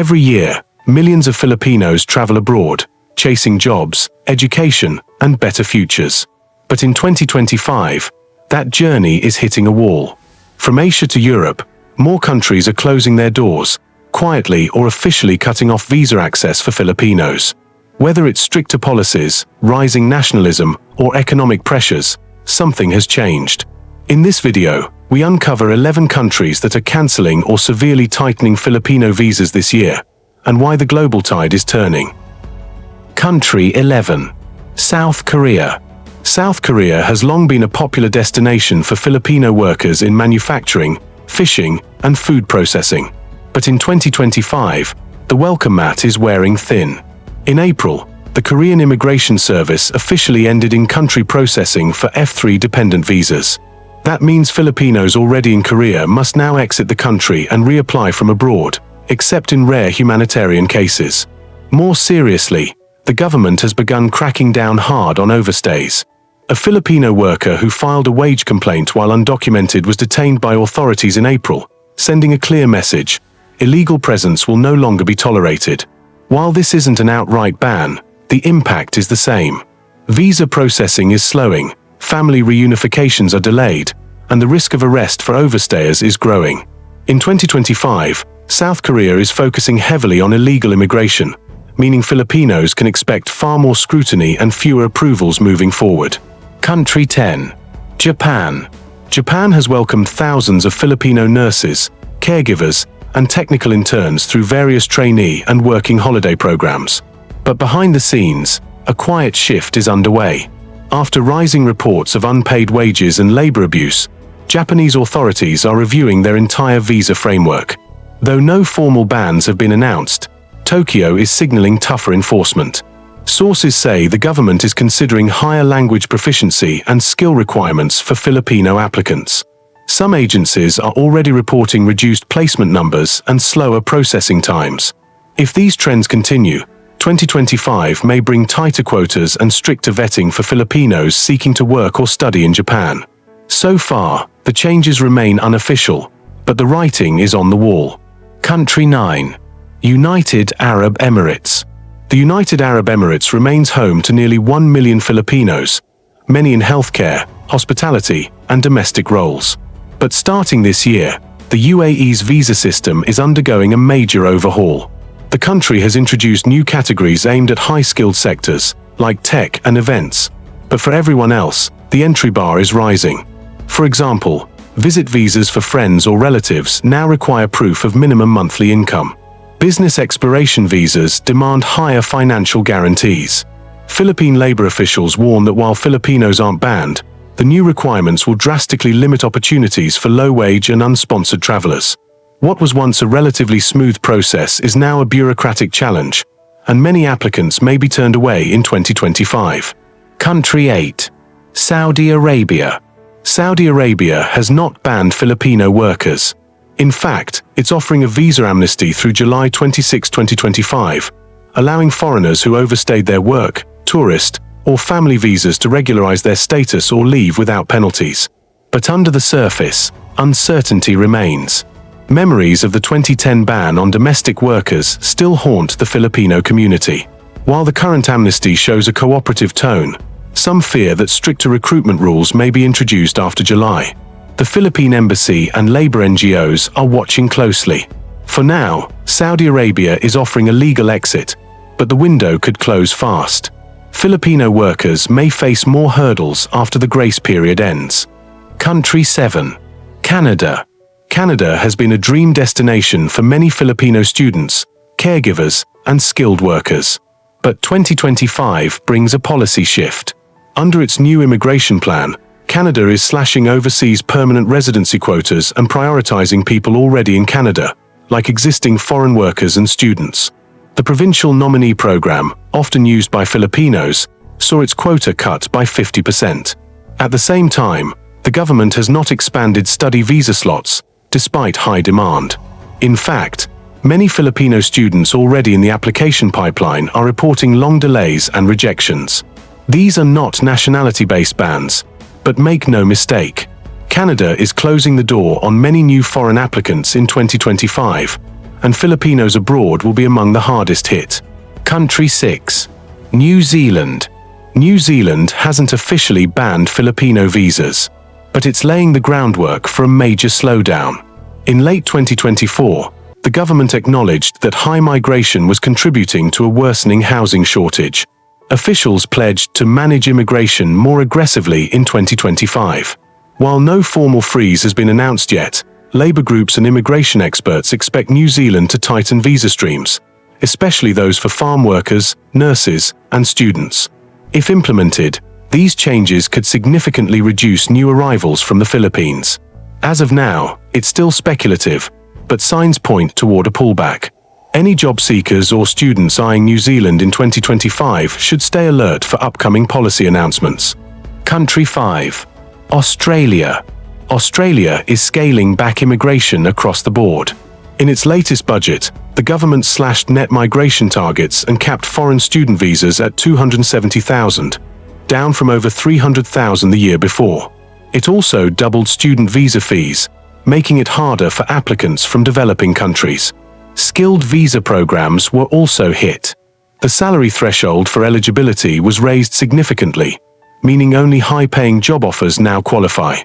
Every year, millions of Filipinos travel abroad, chasing jobs, education, and better futures. But in 2025, that journey is hitting a wall. From Asia to Europe, more countries are closing their doors, quietly or officially cutting off visa access for Filipinos. Whether it's stricter policies, rising nationalism, or economic pressures, something has changed. In this video, we uncover 11 countries that are cancelling or severely tightening Filipino visas this year, and why the global tide is turning. Country 11. South Korea. South Korea has long been a popular destination for Filipino workers in manufacturing, fishing, and food processing. But in 2025, the welcome mat is wearing thin. In April, the Korean Immigration Service officially ended in-country processing for F3 dependent visas. That means Filipinos already in Korea must now exit the country and reapply from abroad, except in rare humanitarian cases. More seriously, the government has begun cracking down hard on overstays. A Filipino worker who filed a wage complaint while undocumented was detained by authorities in April, sending a clear message: illegal presence will no longer be tolerated. While this isn't an outright ban, the impact is the same. Visa processing is slowing, family reunifications are delayed, and the risk of arrest for overstayers is growing. In 2025, South Korea is focusing heavily on illegal immigration, meaning Filipinos can expect far more scrutiny and fewer approvals moving forward. Country 10. Japan. Japan has welcomed thousands of Filipino nurses, caregivers, and technical interns through various trainee and working holiday programs. But behind the scenes, a quiet shift is underway. After rising reports of unpaid wages and labor abuse, Japanese authorities are reviewing their entire visa framework. Though no formal bans have been announced, Tokyo is signaling tougher enforcement. Sources say the government is considering higher language proficiency and skill requirements for Filipino applicants. Some agencies are already reporting reduced placement numbers and slower processing times. If these trends continue, 2025 may bring tighter quotas and stricter vetting for Filipinos seeking to work or study in Japan. So far, the changes remain unofficial, but the writing is on the wall. Country 9. United Arab Emirates. The United Arab Emirates remains home to nearly 1 million Filipinos, many in healthcare, hospitality, and domestic roles. But starting this year, the UAE's visa system is undergoing a major overhaul. The country has introduced new categories aimed at high-skilled sectors, like tech and events. But for everyone else, the entry bar is rising. For example, visit visas for friends or relatives now require proof of minimum monthly income. Business exploration visas demand higher financial guarantees. Philippine labor officials warn that while Filipinos aren't banned, the new requirements will drastically limit opportunities for low-wage and unsponsored travelers. What was once a relatively smooth process is now a bureaucratic challenge, and many applicants may be turned away in 2025. Country 8. Saudi Arabia. Saudi Arabia has not banned Filipino workers. In fact, it's offering a visa amnesty through July 26, 2025, allowing foreigners who overstayed their work, tourist, or family visas to regularize their status or leave without penalties. But under the surface, uncertainty remains. Memories of the 2010 ban on domestic workers still haunt the Filipino community. While the current amnesty shows a cooperative tone, some fear that stricter recruitment rules may be introduced after July. The Philippine Embassy and labor NGOs are watching closely. For now, Saudi Arabia is offering a legal exit, but the window could close fast. Filipino workers may face more hurdles after the grace period ends. Country 7. Canada. Canada has been a dream destination for many Filipino students, caregivers, and skilled workers. But 2025 brings a policy shift. Under its new immigration plan, Canada is slashing overseas permanent residency quotas and prioritizing people already in Canada, like existing foreign workers and students. The provincial nominee program, often used by Filipinos, saw its quota cut by 50%. At the same time, the government has not expanded study visa slots, despite high demand. In fact, many Filipino students already in the application pipeline are reporting long delays and rejections. These are not nationality-based bans, but make no mistake, Canada is closing the door on many new foreign applicants in 2025, and Filipinos abroad will be among the hardest hit. Country 6. New Zealand. New Zealand hasn't officially banned Filipino visas, but it's laying the groundwork for a major slowdown. In late 2024, the government acknowledged that high migration was contributing to a worsening housing shortage. Officials pledged to manage immigration more aggressively in 2025. While no formal freeze has been announced yet, labor groups and immigration experts expect New Zealand to tighten visa streams, especially those for farm workers, nurses, and students. If implemented, these changes could significantly reduce new arrivals from the Philippines. As of now, it's still speculative, but signs point toward a pullback. Any job seekers or students eyeing New Zealand in 2025 should stay alert for upcoming policy announcements. Country 5. Australia. Australia is scaling back immigration across the board. In its latest budget, the government slashed net migration targets and capped foreign student visas at 270,000, down from over 300,000 the year before. It also doubled student visa fees, making it harder for applicants from developing countries. Skilled visa programs were also hit. The salary threshold for eligibility was raised significantly, meaning only high-paying job offers now qualify.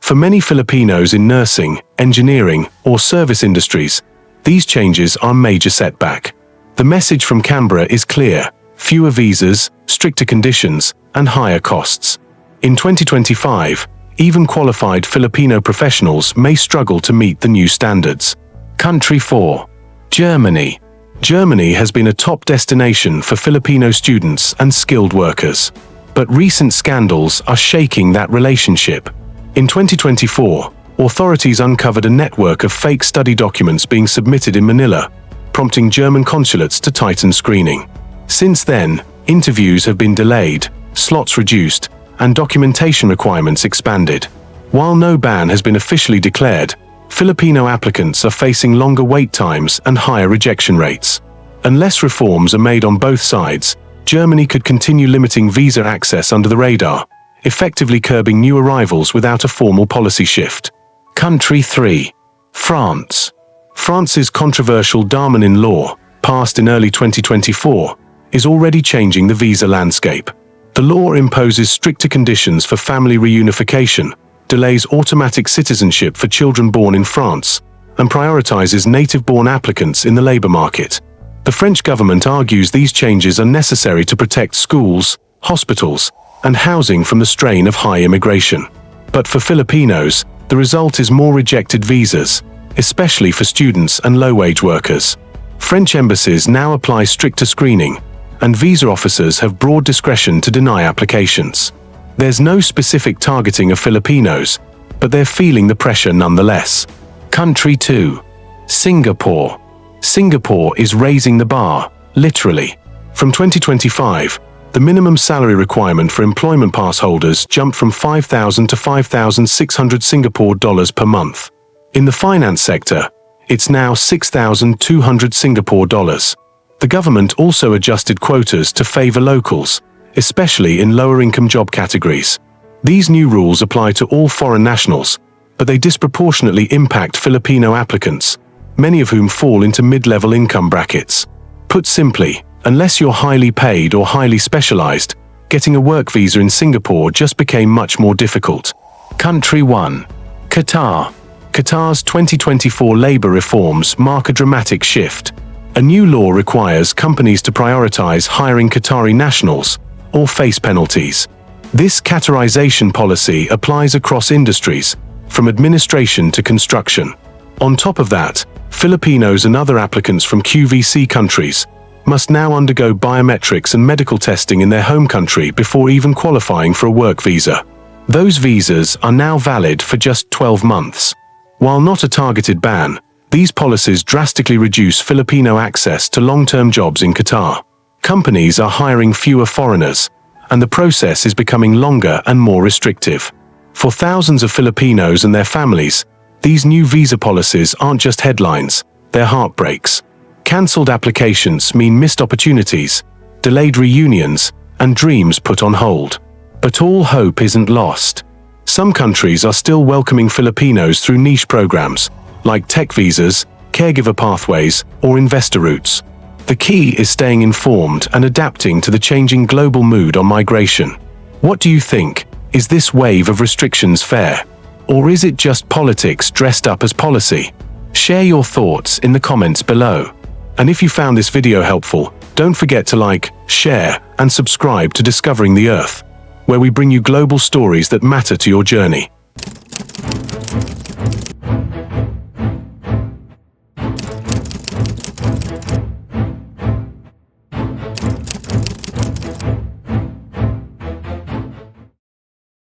For many Filipinos in nursing, engineering, or service industries, these changes are a major setback. The message from Canberra is clear: fewer visas, stricter conditions, and higher costs. In 2025, even qualified Filipino professionals may struggle to meet the new standards. Country 4. Germany. Germany has been a top destination for Filipino students and skilled workers. But recent scandals are shaking that relationship. In 2024, authorities uncovered a network of fake study documents being submitted in Manila, prompting German consulates to tighten screening. Since then, interviews have been delayed, slots reduced, and documentation requirements expanded. While no ban has been officially declared, Filipino applicants are facing longer wait times and higher rejection rates. Unless reforms are made on both sides, Germany could continue limiting visa access under the radar, effectively curbing new arrivals without a formal policy shift. Country 3. France. France's controversial Darmanin law, passed in early 2024, is already changing the visa landscape. The law imposes stricter conditions for family reunification, delays automatic citizenship for children born in France, and prioritizes native-born applicants in the labor market. The French government argues these changes are necessary to protect schools, hospitals, and housing from the strain of high immigration. But for Filipinos, the result is more rejected visas, especially for students and low-wage workers. French embassies now apply stricter screening, and visa officers have broad discretion to deny applications. There's no specific targeting of Filipinos, but they're feeling the pressure nonetheless. Country 2. Singapore. Singapore is raising the bar, literally. From 2025, the minimum salary requirement for employment pass holders jumped from 5,000 to 5,600 Singapore dollars per month. In the finance sector, it's now 6,200 Singapore dollars. The government also adjusted quotas to favor locals, especially in lower-income job categories. These new rules apply to all foreign nationals, but they disproportionately impact Filipino applicants, many of whom fall into mid-level income brackets. Put simply, unless you're highly paid or highly specialized, getting a work visa in Singapore just became much more difficult. Country 1. Qatar. Qatar's 2024 labor reforms mark a dramatic shift. A new law requires companies to prioritize hiring Qatari nationals, or face penalties. This Qatarization policy applies across industries, from administration to construction. On top of that, Filipinos and other applicants from QVC countries must now undergo biometrics and medical testing in their home country before even qualifying for a work visa. Those visas are now valid for just 12 months. While not a targeted ban, these policies drastically reduce Filipino access to long-term jobs in Qatar. Companies are hiring fewer foreigners, and the process is becoming longer and more restrictive. For thousands of Filipinos and their families, these new visa policies aren't just headlines, they're heartbreaks. Cancelled applications mean missed opportunities, delayed reunions, and dreams put on hold. But all hope isn't lost. Some countries are still welcoming Filipinos through niche programs, like tech visas, caregiver pathways, or investor routes. The key is staying informed and adapting to the changing global mood on migration. What do you think? Is this wave of restrictions fair? Or is it just politics dressed up as policy? Share your thoughts in the comments below. And if you found this video helpful, don't forget to like, share, and subscribe to Discovering the Earth, where we bring you global stories that matter to your journey.